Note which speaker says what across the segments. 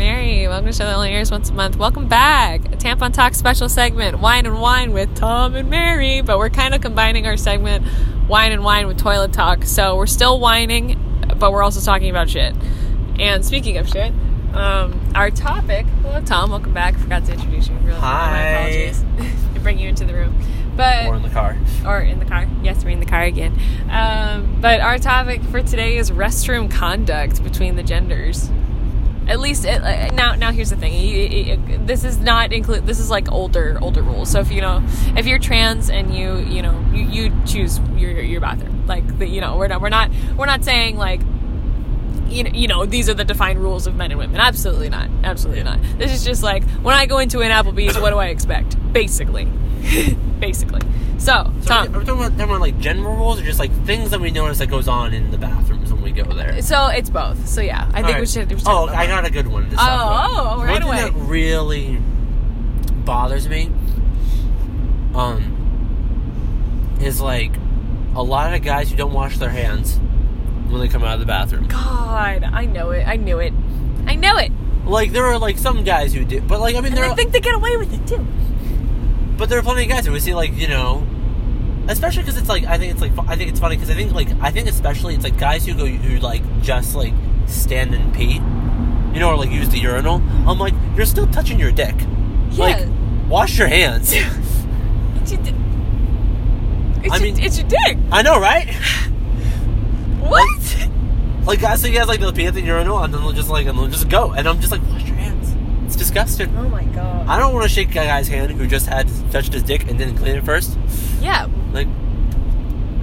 Speaker 1: Mary. Welcome to Show That Only Airs Once a Month. Welcome back. A Tampon Talk special segment, Whine and Wine with Tom and Mary. But we're kind of combining our segment, Whine and Wine with Toilet Talk. So we're still whining, but we're also talking about shit. And speaking of shit, our topic... Hello, Tom. Welcome back. Forgot to introduce you. Really,
Speaker 2: hi.
Speaker 1: My apologies. And bring you into the room. But,
Speaker 2: or in the car.
Speaker 1: Or in the car. Yes, we're in the car again. But our topic for today is restroom conduct between the genders. At least, now here's the thing. This is not include. This is like older rules. So if you're trans and you choose your bathroom, like we're not saying like these are the defined rules of men and women. Absolutely not. Absolutely not. This is just like when I go into an Applebee's, what do I expect? Basically. So Tom,
Speaker 2: are we talking about like general rules or just like things that we notice that goes on in the bathrooms when we go there?
Speaker 1: So it's both. So yeah, I think we should.
Speaker 2: I got a good one.
Speaker 1: Right away.
Speaker 2: One thing that really bothers me, is like a lot of guys who don't wash their hands when they come out of the bathroom.
Speaker 1: God, I know it. I knew it.
Speaker 2: Like there are like some guys who do, but like I mean,
Speaker 1: I think they get away with it too.
Speaker 2: But there are plenty of guys who we see, like, especially because it's like, I think it's funny because I think especially it's like guys who like just like stand and pee, or like use the urinal. I'm like, you're still touching your dick.
Speaker 1: Yeah.
Speaker 2: Like, wash your hands.
Speaker 1: It's your dick.
Speaker 2: I know, right?
Speaker 1: What?
Speaker 2: Like guys, so you guys like they'll pee at the urinal and then they'll just go, and I'm just like, wash your hands. It's disgusting.
Speaker 1: Oh my god.
Speaker 2: I don't want to shake a guy's hand who just had touched his dick and didn't clean it first.
Speaker 1: Yeah.
Speaker 2: Like,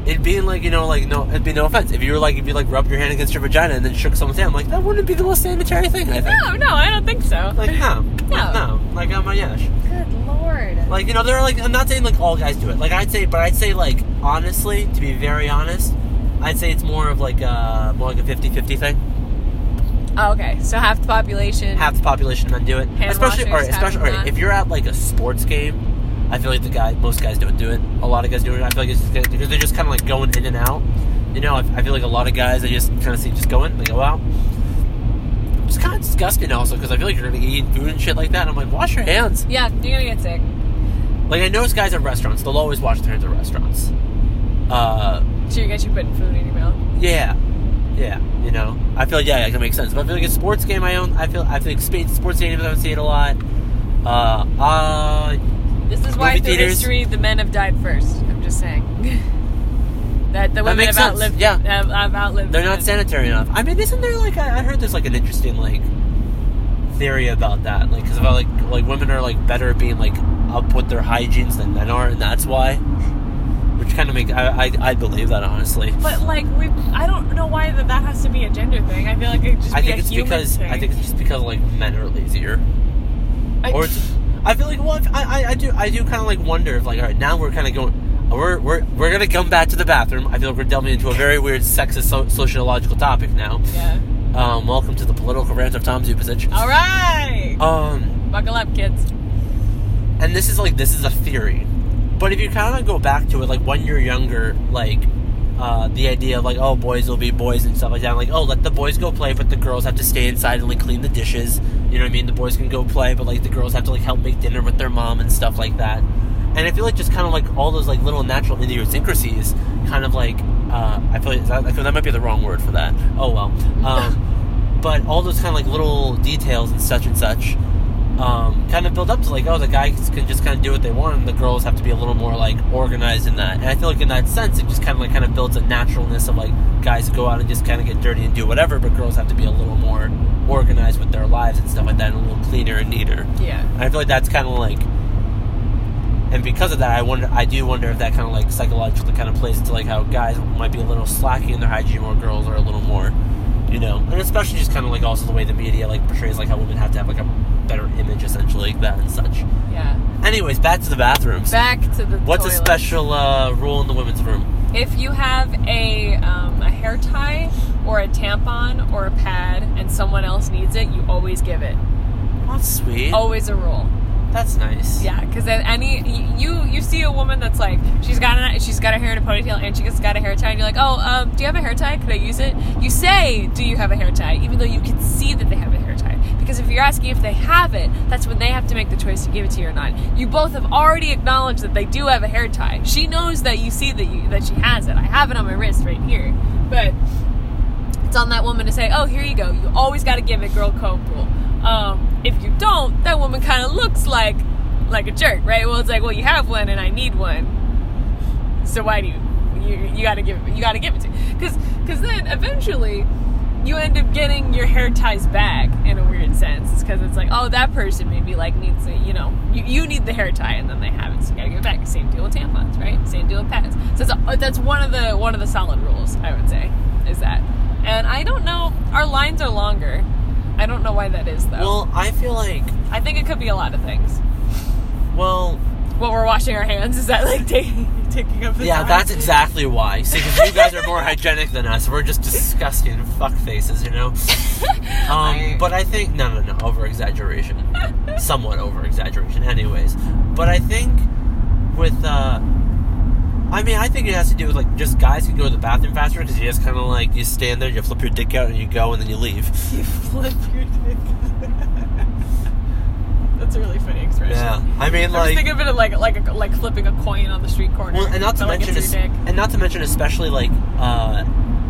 Speaker 2: it'd be like, it'd be no offense. If you rubbed your hand against your vagina and then shook someone's hand, I'm like, that wouldn't be the most sanitary thing, I think.
Speaker 1: No, I don't think so.
Speaker 2: Like, no. Like, oh my gosh.
Speaker 1: Good lord.
Speaker 2: Like, there are like, I'm not saying like all guys do it. Like, I'd say like, honestly, to be very honest, I'd say it's more like a 50-50 thing.
Speaker 1: Oh, okay. So half the population men do it.
Speaker 2: Especially, if you're at like a sports game, I feel like most guys don't do it. A lot of guys do it. I feel like it's just because they're just kind of like going in and out. I feel like a lot of guys, I just kind of see just going, they go out. It's kind of disgusting also because I feel like you're going to be eating food and shit like that. And I'm like, wash your hands.
Speaker 1: Yeah, you're going to get sick.
Speaker 2: Like, I notice guys at restaurants, they'll always wash their hands at restaurants.
Speaker 1: So you guys you putting food in your mouth?
Speaker 2: Yeah. I feel like, that can make sense. But I feel like a sports game I feel like sports stadiums, I would see it a lot.
Speaker 1: This is why through history the men have died first. I'm just saying. that the women have outlived.
Speaker 2: Yeah.
Speaker 1: Have outlived.
Speaker 2: They're not sanitary enough. I mean, isn't there like I heard there's like an interesting like theory about that, like because about like women are like better at being like up with their hygienes than men are, and that's why. Which kind of makes I believe that, honestly.
Speaker 1: But like I don't know why that has to be a gender thing. I feel like it just be a human thing.
Speaker 2: I think it's just because like men are lazier. I feel like I do kind of like wonder if like, all right, now we're kind of going we're gonna come back to the bathroom. I feel like we're delving into a very weird sexist sociological topic now.
Speaker 1: Yeah.
Speaker 2: Welcome to the political rant of Tom Zupacich.
Speaker 1: All right. Buckle up, kids.
Speaker 2: And this is a theory. But if you kind of go back to it, like, when you're younger, like, the idea of, like, oh, boys will be boys and stuff like that. Like, oh, let the boys go play, but the girls have to stay inside and, like, clean the dishes. You know what I mean? The boys can go play, but, like, the girls have to, like, help make dinner with their mom and stuff like that. And I feel like just kind of, like, all those, like, little natural idiosyncrasies kind of, like, I feel like that might be the wrong word for that. Oh, well. But all those kind of, like, little details and such, kind of build up to like, oh, the guys can just kind of do what they want, and the girls have to be a little more like organized in that. And I feel like in that sense, it just kind of builds a naturalness of like guys go out and just kind of get dirty and do whatever, but girls have to be a little more organized with their lives and stuff like that, and a little cleaner and neater.
Speaker 1: Yeah.
Speaker 2: And I feel like that's kind of like, and because of that, I do wonder if that kind of like psychologically kind of plays into like how guys might be a little slacking in their hygiene, or girls are a little more, and especially just kind of like also the way the media like portrays like how women have to have like a better image essentially like that and such.
Speaker 1: Yeah.
Speaker 2: Anyways, back to the bathrooms.
Speaker 1: Back to the
Speaker 2: What's
Speaker 1: toilet.
Speaker 2: a special rule in the women's room?
Speaker 1: If you have a hair tie or a tampon or a pad and someone else needs it, you always give it.
Speaker 2: That's sweet.
Speaker 1: Always a rule.
Speaker 2: That's nice.
Speaker 1: Yeah, because you see a woman that's like she's got her hair in a ponytail and she's got a hair tie and you're like, oh, do you have a hair tie? Could I use it? You say, do you have a hair tie? Even though you can see that they have a hair tie. Because if you're asking if they have it, that's when they have to make the choice to give it to you or not. You both have already acknowledged that they do have a hair tie. She knows that you see that she has it. I have it on my wrist right here. But it's on that woman to say, oh, here you go. You always got to give it, girl code rule. If you don't, that woman kind of looks like a jerk, right? Well, it's like, well, you have one and I need one. So why do you got to give it to me? Because then eventually you end up getting your hair ties back in a weird sense. It's because it's like, oh, that person maybe like needs a, you need the hair tie and then they have it, so you gotta give it back. Same deal with tampons, right? Same deal with pads. So that's one of the solid rules, I would say, is that. And I don't know, our lines are longer. I don't know why that is, though.
Speaker 2: Well, I feel like...
Speaker 1: I think it could be a lot of things.
Speaker 2: Well...
Speaker 1: What, we're washing our hands? Is that, like, taking up the time?
Speaker 2: That's exactly why. See, because you guys are more hygienic than us. We're just disgusting fuck faces, But I think... No. Over-exaggeration. Somewhat over-exaggeration, anyways. But I think with... I think it has to do with, like, just guys can go to the bathroom faster because you just kind of, like, you stand there, you flip your dick out, and you go, and then you leave.
Speaker 1: You flip your dick. That's a really funny expression.
Speaker 2: Yeah. I mean, like...
Speaker 1: I was thinking of it like flipping a coin on the street corner.
Speaker 2: Well, and not to mention, especially, like,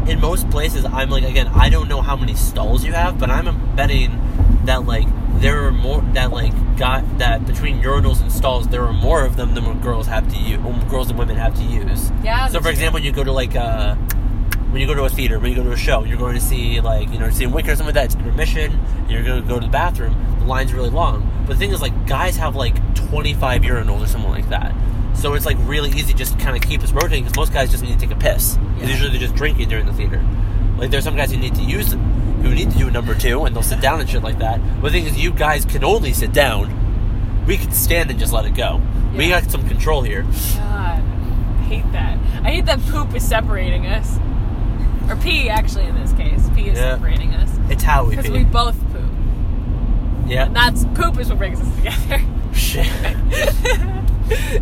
Speaker 2: in most places, I'm, like, again, I don't know how many stalls you have, but I'm betting that, like, there are more that between urinals and stalls there are more of them than what girls have to use, girls and women have to use.
Speaker 1: Yeah.
Speaker 2: So for example, when you go to when you go to a theater, when you go to a show, you're going to see see Wicked or something like that. It's intermission. You're going to go to the bathroom. The line's really long. But the thing is, like, guys have like 25 urinals or something like that. So it's like really easy just to kind of keep us rotating because most guys just need to take a piss. Yeah. Usually they're just drinking during the theater. Like there's some guys who need to use them. Who need to do a number two, and they'll sit down and shit like that. But the thing is, you guys can only sit down. We can stand and just let it go. Yeah. We got some control here.
Speaker 1: God, I hate that. I hate that poop is separating us. Or pee, actually, in this case. Pee is separating us.
Speaker 2: It's how we pee.
Speaker 1: Because we both poop.
Speaker 2: Yeah.
Speaker 1: And poop is what brings us together.
Speaker 2: Shit.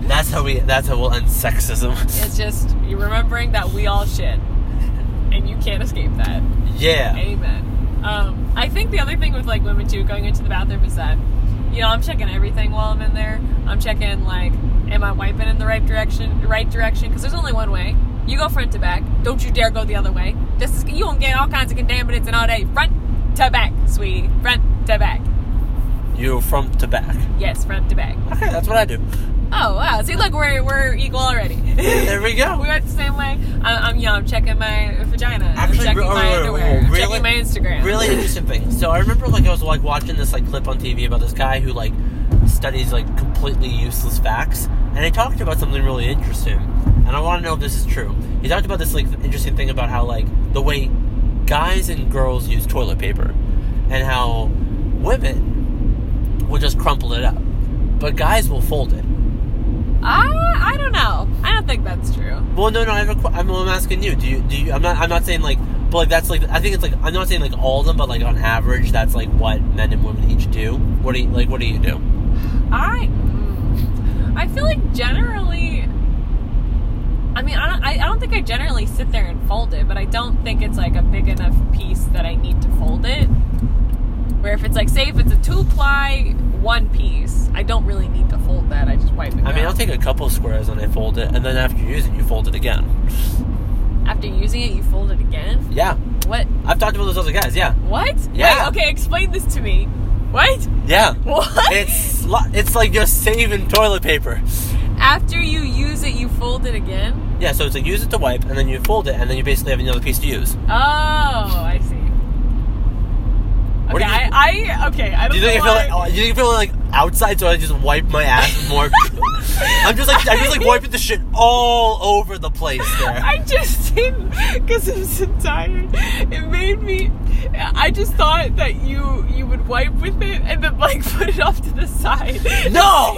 Speaker 2: That's how we'll end sexism.
Speaker 1: It's just, you're remembering that we all shit. And you can't escape that.
Speaker 2: Yeah.
Speaker 1: Amen. I think the other thing with, like, women, too, going into the bathroom is that, I'm checking everything while I'm in there. I'm checking, like, am I wiping in the right direction? Because there's only one way. You go front to back. Don't you dare go the other way. You won't get all kinds of contaminants and all day. Front to back, sweetie. Front to back.
Speaker 2: You front to back?
Speaker 1: Yes, front to back.
Speaker 2: Okay, that's what I do.
Speaker 1: Oh, wow. See, look, we're equal already.
Speaker 2: There we go.
Speaker 1: We went the same way. I'm checking my vagina. Actually, I'm checking my underwear. I'm checking my Instagram.
Speaker 2: Really interesting thing. So I remember, like, I was, like, watching this, like, clip on TV about this guy who, like, studies, like, completely useless facts. And he talked about something really interesting. And I want to know if this is true. He talked about this, like, interesting thing about how, like, the way guys and girls use toilet paper. And how women will just crumple it up. But guys will fold it.
Speaker 1: I don't know. I don't think that's true.
Speaker 2: Well, no. I'm asking you. Do you? I'm not saying like, but like that's like. I think it's like. I'm not saying like all of them, but like on average, that's like what men and women each do. What do you do?
Speaker 1: I feel like generally. I mean, I don't think I generally sit there and fold it, but I don't think it's like a big enough piece that I need to fold it. Where if it's like, say if it's a 2-ply one piece, I don't really need to fold that. I just wipe it. I
Speaker 2: mean, I'll take a couple squares and I fold it, and then after you use it, you fold it again. After using it, you fold it again? Yeah. What? I've talked about those other guys. Yeah. What? Yeah. Wait, okay, explain this to me. What? Yeah. What? It's like just saving toilet paper. After you use it, you fold it again? Yeah, so it's like use it to wipe, and then you fold it, and then you basically have another piece to use. Oh, I see. Okay, I don't know why. Do you think you feel like outside, so I just wipe my ass more? I'm just like wiping the shit all over the place there. I just didn't, because I'm so tired. It made me. I just thought that you would wipe with it and then like put it off to the side. No,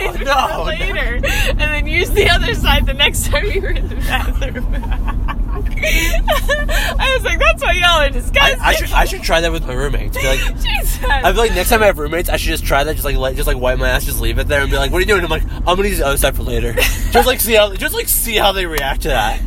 Speaker 2: later, and then use the other side the next time you were in the bathroom. I was like, that's why y'all are disgusting. I should try that with my roommates. Be like, Jesus. I feel like next time I have roommates, I should just try that. Just like wipe my ass, just leave it there, and be like, "What are you doing?" I'm like, "I'm gonna use the other side for later." just see how they react to that.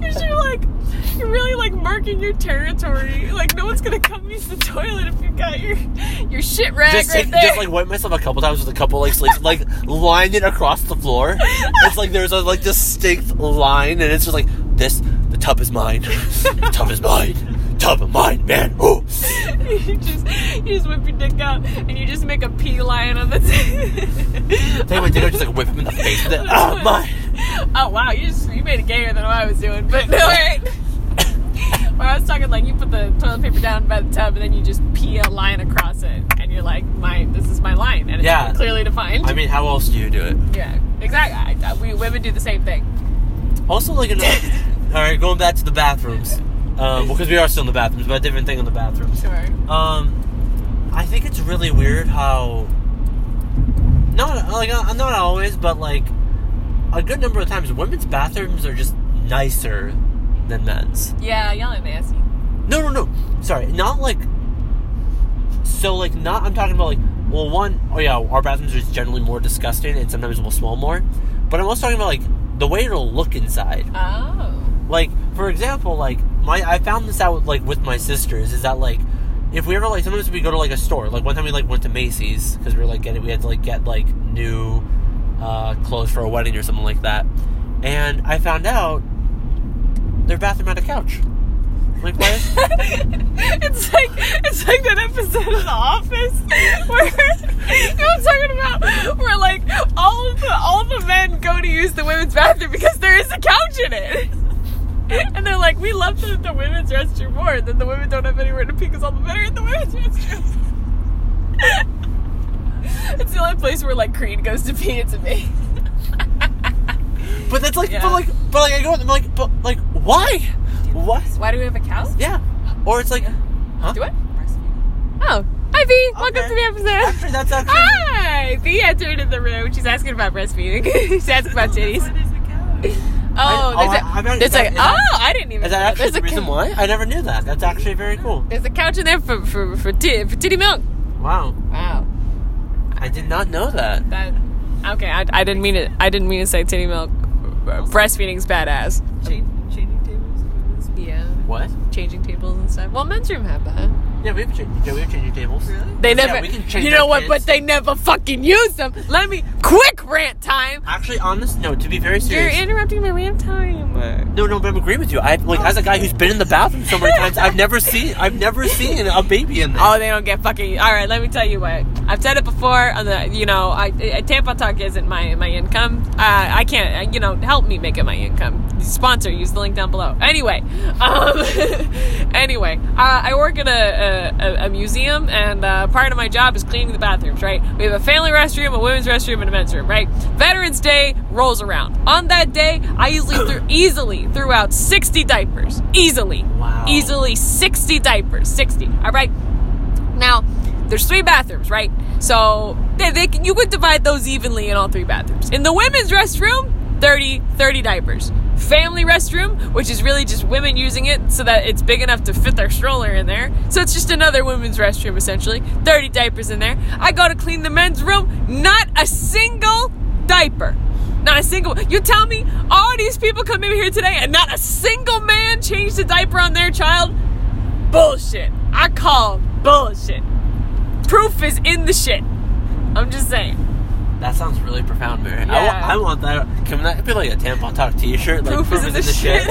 Speaker 1: you're really like marking your territory. Like no one's gonna come use the toilet if you've got your shit rag there.
Speaker 2: Just like wipe myself a couple times with a couple like sleeves, like line it across the floor. It's like there's a like distinct line, and it's just like this. The tub is mine. The tub is mine. Tub of mine, man. Oh.
Speaker 1: you just whip your dick out and you just make a pee line on the
Speaker 2: Take my dick out, just like whip him in the face with it. Oh, mine.
Speaker 1: Oh wow, you made it gayer than what I was doing, but no, alright. Well, I was talking like you put the toilet paper down by the tub and then you just pee a line across it, and you're like, this is my line, and it's clearly defined.
Speaker 2: I mean, how else do you do it?
Speaker 1: Yeah, exactly. We women do the same thing.
Speaker 2: Also, like, all right, going back to the bathrooms. Because we are still in the bathrooms, but a different thing in the bathrooms.
Speaker 1: Sure.
Speaker 2: I think it's really weird how not always, but like a good number of times, women's bathrooms are just nicer than men's.
Speaker 1: Yeah, y'all are nasty.
Speaker 2: No. Sorry, not like. So like not. I'm talking about like. Well, our bathrooms are just generally more disgusting, and sometimes we'll smell more. But I'm also talking about like the way it'll look inside.
Speaker 1: Oh.
Speaker 2: Like, for example, like, I found this out, like, with my sisters, is that, like, if we ever, like, sometimes we go to, like, a store, like, one time we, like, went to Macy's, because we had to, like, get, like, new, clothes for a wedding or something like that, and I found out their bathroom had a couch. Like, why is...
Speaker 1: It's like that episode of The Office, where, you know what I'm talking about, where, like, all the men go to use the women's bathroom because there is a couch in it. And they're like, we love the women's restroom more. And then the women don't have anywhere to pee because all the men are in the women's restroom. It's the only place where, like, Creed goes to pee. It's me.
Speaker 2: But that's like, but I go, I'm like, but like, why? What?
Speaker 1: Why do we have a couch?
Speaker 2: Yeah. Or it's like, huh?
Speaker 1: Do what? Oh. Hi, B. Welcome to the episode.
Speaker 2: Actually, that's actually...
Speaker 1: Hi! B entered in the room. She's asking about breastfeeding. She's asking about titties.
Speaker 3: What is the couch?
Speaker 1: I didn't even know.
Speaker 2: Is that actually the reason why? I never knew that. That's actually very cool.
Speaker 1: There's a couch in there for titty milk.
Speaker 2: Wow.
Speaker 1: I
Speaker 2: did not know that.
Speaker 1: Okay, I didn't mean it. I didn't mean to say titty milk. Breastfeeding's badass.
Speaker 3: Changing tables?
Speaker 1: Yeah.
Speaker 2: What?
Speaker 1: Changing tables and stuff. Well, men's room had that.
Speaker 2: Yeah, we have changing tables.
Speaker 3: Really?
Speaker 1: They never.
Speaker 2: Yeah, we can change
Speaker 1: you know what?
Speaker 2: kids.
Speaker 1: But they never fucking use them. Let me quick rant time.
Speaker 2: Actually, on this note, to be very serious,
Speaker 1: You're interrupting my rant time.
Speaker 2: No, but I'm agreeing with you. As a guy who's been in the bathroom so many times, I've never seen a baby in there.
Speaker 1: Oh, they don't get fucking. All right, let me tell you what. I've said it before. On the, Tampon Talk isn't my income. I can't. Help me make it my income. Sponsor. Use the link down below. Anyway, I work at a museum, and part of my job is cleaning the bathrooms. Right? We have a family restroom, a women's restroom, and a men's room. Right? Veterans Day rolls around. On that day, I easily threw out 60 diapers. Easily.
Speaker 2: Wow.
Speaker 1: Easily 60 diapers. 60. All right. Now, there's 3 bathrooms, right? So you could divide those evenly in all 3 bathrooms. In the women's restroom, 30 diapers. Family restroom, which is really just women using it so that it's big enough to fit their stroller in there. So it's just another women's restroom, essentially. 30 diapers in there. I go to clean the men's room, not a single diaper. Not a single. You tell me all these people come in here today and not a single man changed the diaper on their child? Bullshit. I call bullshit. Proof is in the shit. I'm just saying.
Speaker 2: That sounds really profound, Mary.
Speaker 1: Yeah.
Speaker 2: I want that. Can that be like a Tampon Talk t-shirt? Like,
Speaker 1: Proof is in the shit.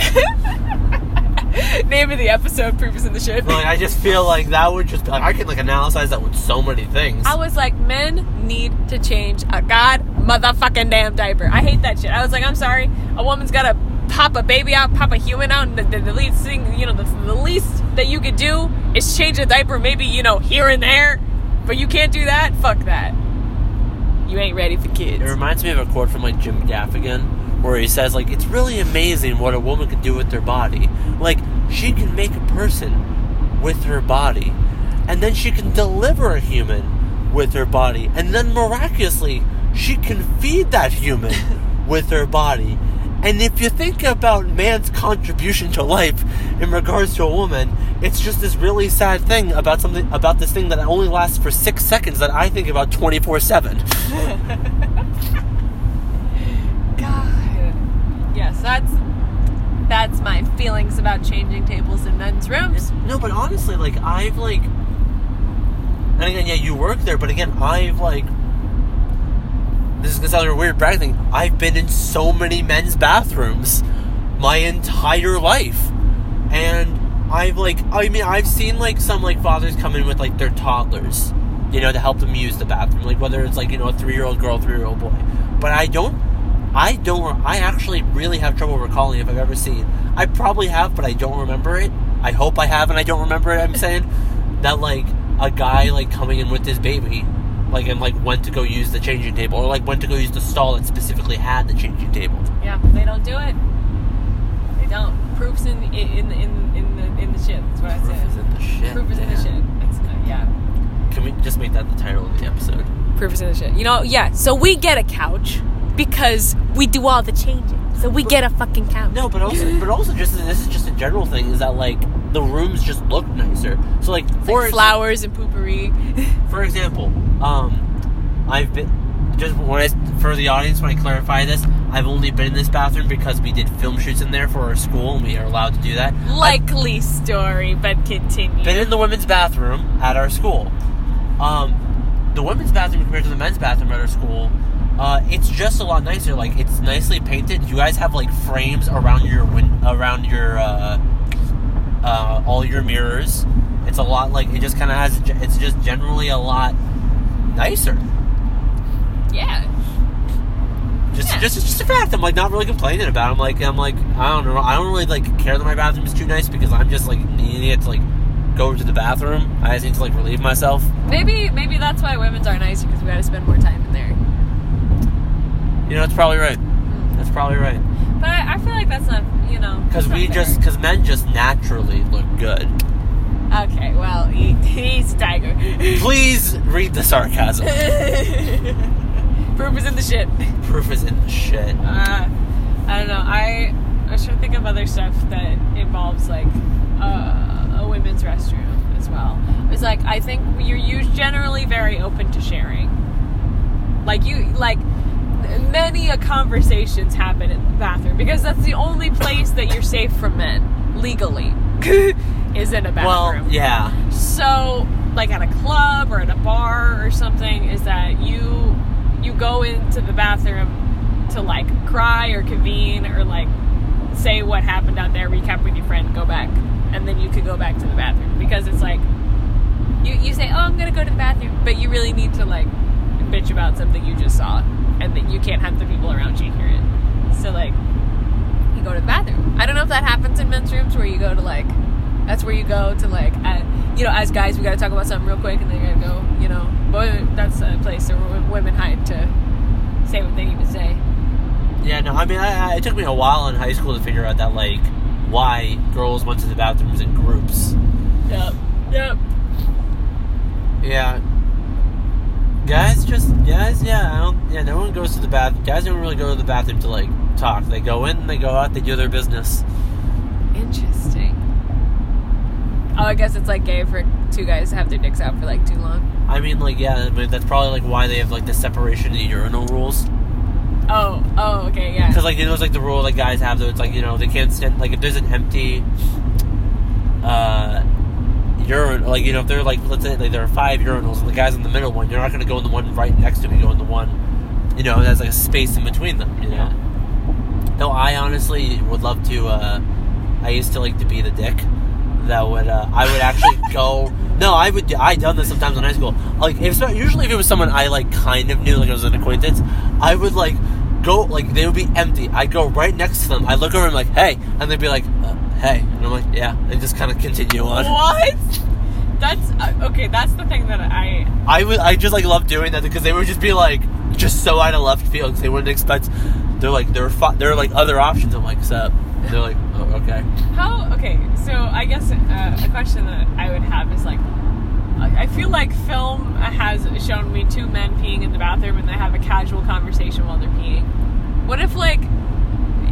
Speaker 1: Name of the episode, Proof is in the shit.
Speaker 2: Like, I just feel like that would just be like, I could like analyze that with so many things.
Speaker 1: I was like, men need to change a god motherfucking damn diaper. I hate that shit. I was like, I'm sorry. A woman's gotta pop a baby out, pop a human out, and the least thing, the least that you could do is change a diaper, maybe, here and there. But you can't do that? Fuck that. You ain't ready for kids.
Speaker 2: It reminds me of a quote from like Jim Gaffigan, where he says like, it's really amazing what a woman can do with their body. Like, she can make a person with her body, and then she can deliver a human with her body, and then miraculously she can feed that human with her body. And if you think about man's contribution to life in regards to a woman, it's just this really sad thing about this thing that only lasts for 6 seconds that I think about 24/7. God.
Speaker 1: Yes, that's that's my feelings about changing tables in men's rooms.
Speaker 2: No, but honestly, like, I've, like... And again, yeah, you work there, but again, I've, like... This is going to sound like a weird brag thing. I've been in so many men's bathrooms my entire life. And I've, like... I mean, I've seen, like, some, like, fathers come in with, like, their toddlers, you know, to help them use the bathroom. Like, whether it's, like, you know, a 3-year-old girl, 3-year-old boy. But I actually really have trouble recalling if I've ever seen. I probably have, but I don't remember it. I hope I have, and I don't remember it, I'm saying. That, like, a guy, like, coming in with his baby, like, and, like, went to go use the changing table, or, like, went to go use the stall that specifically had the changing table.
Speaker 1: Yeah, they don't do it. They don't. Proof's in the shit. That's what I said.
Speaker 2: Proof is in the shit.
Speaker 1: Proof is in the shit. It's, yeah.
Speaker 2: Can we just make that the title of the episode?
Speaker 1: Proof is in the shit. You know, yeah. So we get a couch because we do all the changing. So we get a fucking couch.
Speaker 2: No, but also, just this is just a general thing. Is that, like, the rooms just look nicer? So, like,
Speaker 1: like flowers and poopery.
Speaker 2: For example, I've been just for the audience when I clarify this, I've only been in this bathroom because we did film shoots in there for our school, and we are allowed to do that.
Speaker 1: Likely story, but continue.
Speaker 2: Been in the women's bathroom at our school. The women's bathroom compared to the men's bathroom at our school, it's just a lot nicer. Like, it's nicely painted. You guys have, like, frames around your all your mirrors. It's a lot, like, it just kind of has. It's just generally a lot nicer.
Speaker 1: Yeah.
Speaker 2: Just a fact. I'm, like, not really complaining about it. I'm like, I don't know. I don't really, like, care that my bathroom is too nice because I'm just, like, an idiot to, like, go to the bathroom. I just need to, like, relieve myself.
Speaker 1: Maybe that's why women's are nicer, because we got to spend more time in there.
Speaker 2: You know, that's probably right. That's probably right.
Speaker 1: But I feel like that's not, you know.
Speaker 2: Because men just naturally look good.
Speaker 1: Okay, well, he's a tiger.
Speaker 2: Please read the sarcasm.
Speaker 1: Proof is in the shit.
Speaker 2: Proof is in the shit.
Speaker 1: I don't know. I was trying to think of other stuff that involves, like, a women's restroom as well. It's like, I think you're generally very open to sharing. Many conversations happen in the bathroom because that's the only place that you're safe from men legally is in a bathroom.
Speaker 2: Well, yeah.
Speaker 1: So, like, at a club or at a bar or something, is that you go into the bathroom to, like, cry or convene or, like, say what happened out there, recap with your friend, go back, and then you could go back to the bathroom, because it's like you say, oh, I'm gonna go to the bathroom, but you really need to, like, bitch about something you just saw, and that you can't have the people around you hear it. So, like, you go to the bathroom. I don't know if that happens in men's rooms where you go to, like, that's where you go to, like, you know, as guys, we gotta talk about something real quick, and then you gotta go, you know, boy, that's a place where women hide to say what they need to say.
Speaker 2: Yeah, no, I mean, it took me a while in high school to figure out that, like, why girls went to the bathrooms in groups.
Speaker 1: Yep.
Speaker 2: Yeah. Guys, no one goes to the bathroom. Guys don't really go to the bathroom to, like, talk. They go in, they go out, they do their business.
Speaker 1: Interesting. Oh, I guess it's, like, gay for two guys to have their dicks out for, like, too long.
Speaker 2: I mean, like, yeah, I mean, that's probably, like, why they have, like, the separation of the urinal rules.
Speaker 1: Oh, okay, yeah.
Speaker 2: Because, like, you know, it's, like, the rule that guys have, that it's, like, you know, they can't stand, like, if there's an empty, urinal, like, you know, if they're, like, let's say, like, there are 5 urinals, and the guy's in the middle one, you're not going to go in the one right next to him, you go in the one, you know, there's, like, a space in between them, you know?
Speaker 1: Yeah.
Speaker 2: No, I honestly would love to, I used to like to be the dick that would, I would actually go, no, I'd done this sometimes in high school, like, usually if it was someone I, like, kind of knew, like, it was an acquaintance, I would, like, go, like, they would be empty, I'd go right next to them, I'd look over and like, hey, and they'd be like, hey, and I'm like, yeah, and just kind of continue on.
Speaker 1: What? That's, okay, that's the thing that
Speaker 2: I just, like, love doing that, because they would just be, like, just so out of left field, because they wouldn't expect, they're like, there are, like, other options, I'm like, sup? They're like, oh, okay.
Speaker 1: Okay, so I guess a question that I would have is, like, I feel like film has shown me 2 men peeing in the bathroom and they have a casual conversation while they're peeing. What if, like...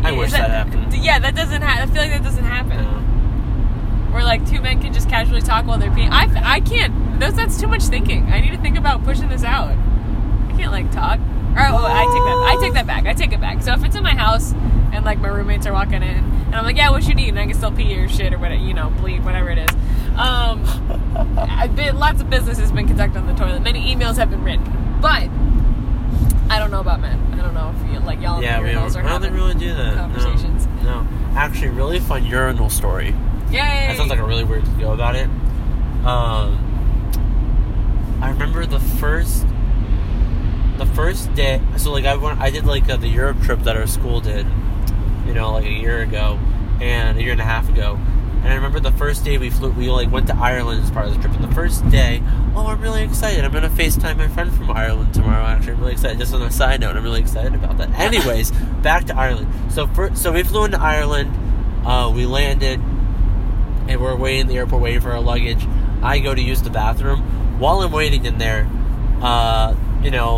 Speaker 2: I wish that happened.
Speaker 1: Yeah, that doesn't happen. I feel like that doesn't happen.
Speaker 2: No.
Speaker 1: Where, like, 2 men can just casually talk while they're peeing. I can't. That's too much thinking. I need to think about pushing this out. I can't, like, talk. Or, I take that back. I take it back. So if it's in my house and and like my roommates are walking in, and I'm like, yeah, what you need? And I can still pee or shit or whatever, bleed, whatever it is. Lots of business has been conducted on the toilet. Many emails have been written, but I don't know about men. I don't know if y'all
Speaker 2: Yeah,
Speaker 1: in urinals are
Speaker 2: I don't think we really do that.
Speaker 1: conversations.
Speaker 2: No. Actually, really fun urinal story.
Speaker 1: Yay!
Speaker 2: That sounds like a really weird to go about it. I remember the first day. So like I did like the Europe trip that our school did, like a year ago and a year and a half ago. And I remember the first day we like went to Ireland as part of the trip. And the first day, I'm really excited. I'm gonna FaceTime my friend from Ireland tomorrow. Actually, I'm really excited. Just on a side note, I'm really excited about that. Anyways, back to Ireland. So we flew into Ireland. We landed, and we're waiting in the airport, waiting for our luggage. I go to use the bathroom. While I'm waiting in there, there are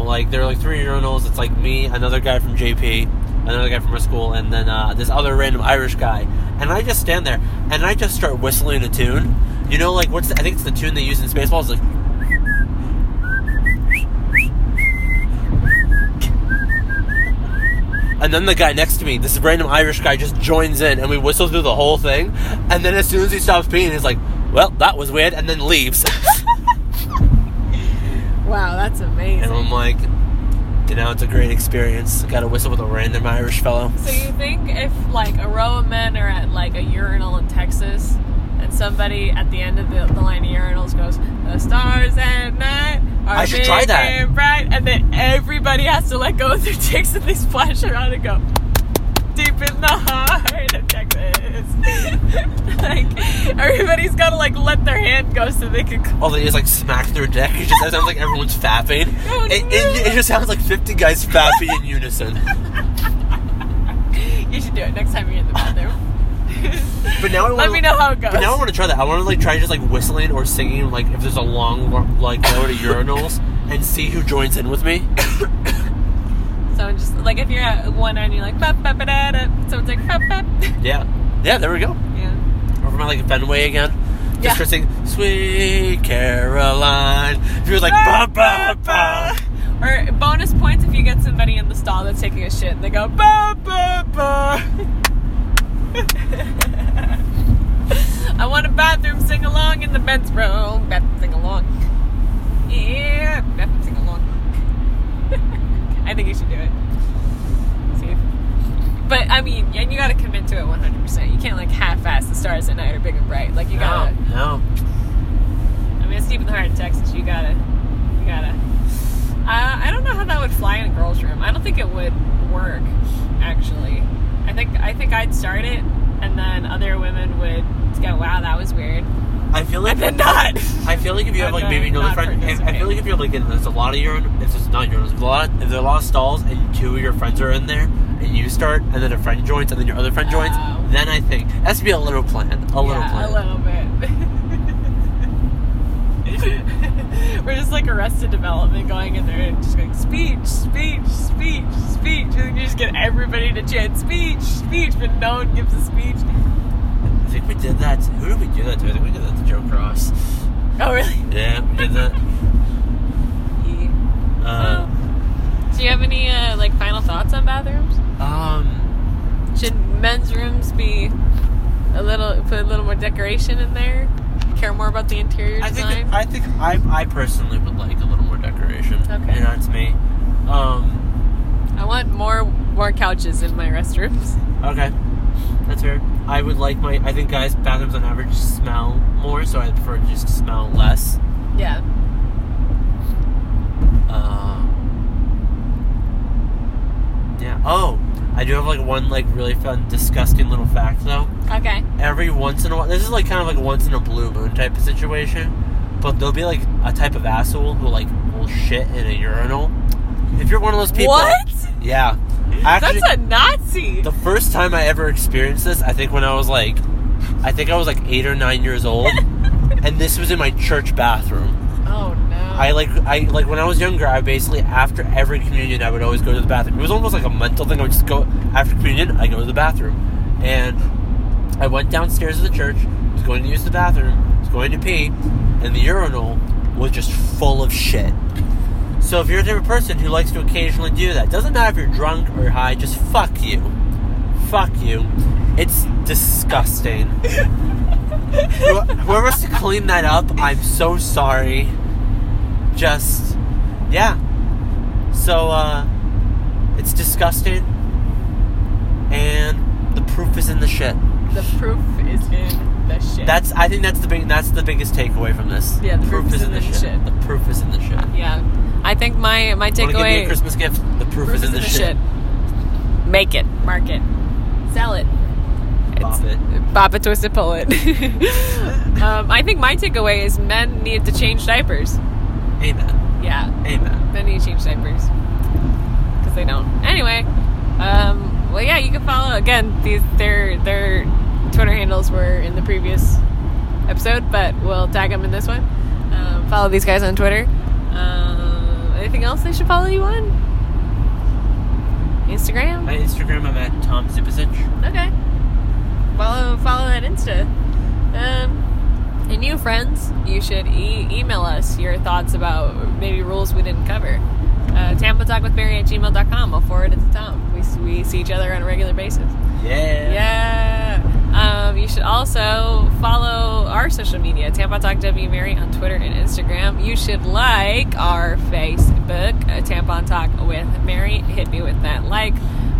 Speaker 2: like 3 urinals. It's like me, another guy from JP, another guy from our school, and then this other random Irish guy. And I just stand there, and I just start whistling a tune. I think it's the tune they use in Spaceballs. It's like... And then the guy next to me, this random Irish guy, just joins in, and we whistle through the whole thing. And then as soon as he stops peeing, he's like, well, that was weird, and then leaves.
Speaker 1: Wow, that's amazing.
Speaker 2: And I'm like, it's a great experience. Got to whistle with a random Irish fellow.
Speaker 1: So you think if, like, a row of men are at, like, a urinal in Texas, and somebody at the end of the line of urinals goes, the stars at night are
Speaker 2: I should try that.
Speaker 1: and bright, and then everybody has to let go of their dicks and they splash around and go, deep in the heart of Texas. Like, everybody's got to, like, let their hand go so they can...
Speaker 2: Oh, they just, like, smack their dick. It just sounds like everyone's fapping.
Speaker 1: Oh, no.
Speaker 2: It just sounds like 50 guys fapping in unison.
Speaker 1: You should do it next time you're in the bathroom.
Speaker 2: But now
Speaker 1: let me know how it goes.
Speaker 2: But now I want to try that. I want to, like, try just, like, whistling or singing, like, if there's a long, like, row to urinals, and see who joins in with me.
Speaker 1: So just, like, if you're at one end, you're like, bop, bop, da, da. Someone's like, bop, bop.
Speaker 2: Yeah, there we go.
Speaker 1: Yeah.
Speaker 2: Or from, like, Fenway again. Just for singing, Sweet Caroline. If you're like, ba, ba, ba.
Speaker 1: Or bonus points if you get somebody in the stall that's taking a shit and they go, ba, ba, ba. I want a bathroom sing-along in the men's room. Bathroom sing-along. Yeah, bathroom sing-along. I think you should do it. See? But, I mean, and you gotta commit to it 100%. You can't, like, half-ass the stars at night are big and bright. Like, you gotta...
Speaker 2: No.
Speaker 1: I mean, it's deep in the heart of Texas. You gotta... I don't know how that would fly in a girl's room. I don't think it would work, actually. I think I'd start it, and then other women would go, wow, that was weird.
Speaker 2: I feel like...
Speaker 1: And then not.
Speaker 2: I feel like if you have, like, maybe another friend... I feel like if you're, like, there's a lot of urinals... If there's not urinals, if there are a lot of stalls, and 2 of your friends are in there, and you start, and then a friend joins, and then your other friend joins, then I think... It has to be a little plan. A little
Speaker 1: bit. We're just like Arrested Development going in there and just going speech, speech, speech, speech. And you just get everybody to chant speech, speech, but no one gives a speech.
Speaker 2: I think we did that. Who did we do that to? I think we did that to Joe Cross.
Speaker 1: Oh, really?
Speaker 2: Yeah, we did that.
Speaker 1: Yeah. Do you have any like final thoughts on bathrooms? Should men's rooms be put a little more decoration in there? Care more about the interior design?
Speaker 2: I personally would like a little more decoration.
Speaker 1: Okay.
Speaker 2: It's me.
Speaker 1: I want more couches in my restrooms.
Speaker 2: Okay. That's fair. I think guys' bathrooms on average smell more, so I prefer just to smell less.
Speaker 1: Yeah.
Speaker 2: Yeah. Oh, I do have like one like really fun, disgusting little fact though.
Speaker 1: Okay.
Speaker 2: Every once in a while, this is like kind of like a once in a blue moon type of situation, but there'll be like a type of asshole who like will shit in a urinal. If you're one of those people,
Speaker 1: what?
Speaker 2: Yeah. Actually,
Speaker 1: that's a Nazi.
Speaker 2: The first time I ever experienced this, I think I was like 8 or 9 years old, and this was in my church bathroom.
Speaker 1: Oh no.
Speaker 2: I when I was younger, I basically after every communion I would always go to the bathroom. It was almost like a mental thing. I would just go after communion, I go to the bathroom, and I went downstairs to the church, was going to use the bathroom, was going to pee, and the urinal was just full of shit. So if you're the type of person who likes to occasionally do that, doesn't matter if you're drunk or high, just fuck you. Fuck you. It's disgusting. Whoever has to clean that up, I'm so sorry. Just, yeah. So, it's disgusting. And the proof is in the shit.
Speaker 1: The proof is in the shit.
Speaker 2: I think that's the biggest takeaway from this.
Speaker 1: Yeah, the proof is in the shit.
Speaker 2: The proof is in the shit.
Speaker 1: Yeah. I think my takeaway...
Speaker 2: Want to give me a Christmas gift? The proof is in the shit.
Speaker 1: Make it. Mark it. Sell it. Bop it, twist it, pull it. I think my takeaway is men need to change diapers.
Speaker 2: Amen.
Speaker 1: Yeah.
Speaker 2: Amen.
Speaker 1: Men need to change diapers. Because they don't. Anyway. Well, yeah, you can follow, again, their Twitter handles were in the previous episode, but we'll tag them in this one. Follow these guys on Twitter. Anything else they should follow you on? Instagram?
Speaker 2: My Instagram, I'm at Tom Zipicich.
Speaker 1: Okay. Follow that Insta. And you, friends, you should email us your thoughts about maybe rules we didn't cover. TampaTalkWithMary@gmail.com. I'll forward it to Tom. We see each other on a regular basis.
Speaker 2: Yeah.
Speaker 1: You should also follow our social media, Tampa Talk W Mary on Twitter and Instagram. You should like our Facebook, Tampon Talk with Mary. Hit me with that like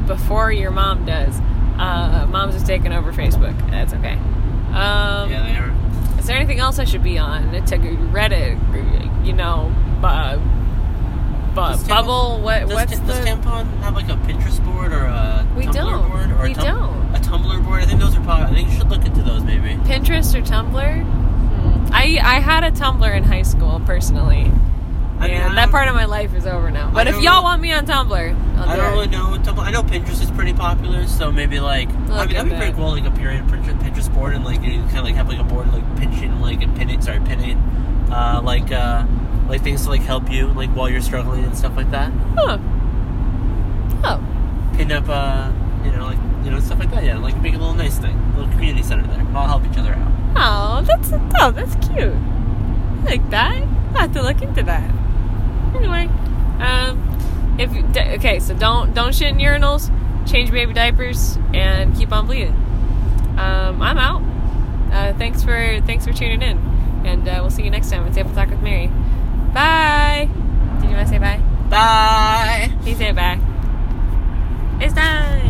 Speaker 1: before your mom does. Moms are taking over Facebook. That's okay.
Speaker 2: Yeah, they are.
Speaker 1: Is there anything else I should be on? Reddit, Bubble?
Speaker 2: Does Tampon have like a Pinterest board or a Tumblr board? Or
Speaker 1: we don't.
Speaker 2: A Tumblr board? I think those are probably... I think you should look into those maybe.
Speaker 1: Pinterest or Tumblr? I had a Tumblr in high school, personally. And that part of my life is over now. But if y'all want me on Tumblr,
Speaker 2: I don't really know Tumblr. I know Pinterest is pretty popular, so maybe like... that'd be pretty cool, like appear in Pinterest board and like you kind of like have like a board like pinning, like things to like help you like while you're struggling and stuff like that.
Speaker 1: Huh. Oh.
Speaker 2: Pin up, stuff like that. Yeah, like make a little nice thing, a little community center there. All help each other out.
Speaker 1: Oh, that's cute. I like that. I have to look into that. Anyway, so don't shit in urinals, change baby diapers, and keep on bleeding. I'm out. Thanks for tuning in, and we'll see you next time on Table Talk with Mary. Bye. Did you want to say bye?
Speaker 2: Bye.
Speaker 1: Please say bye. It's time.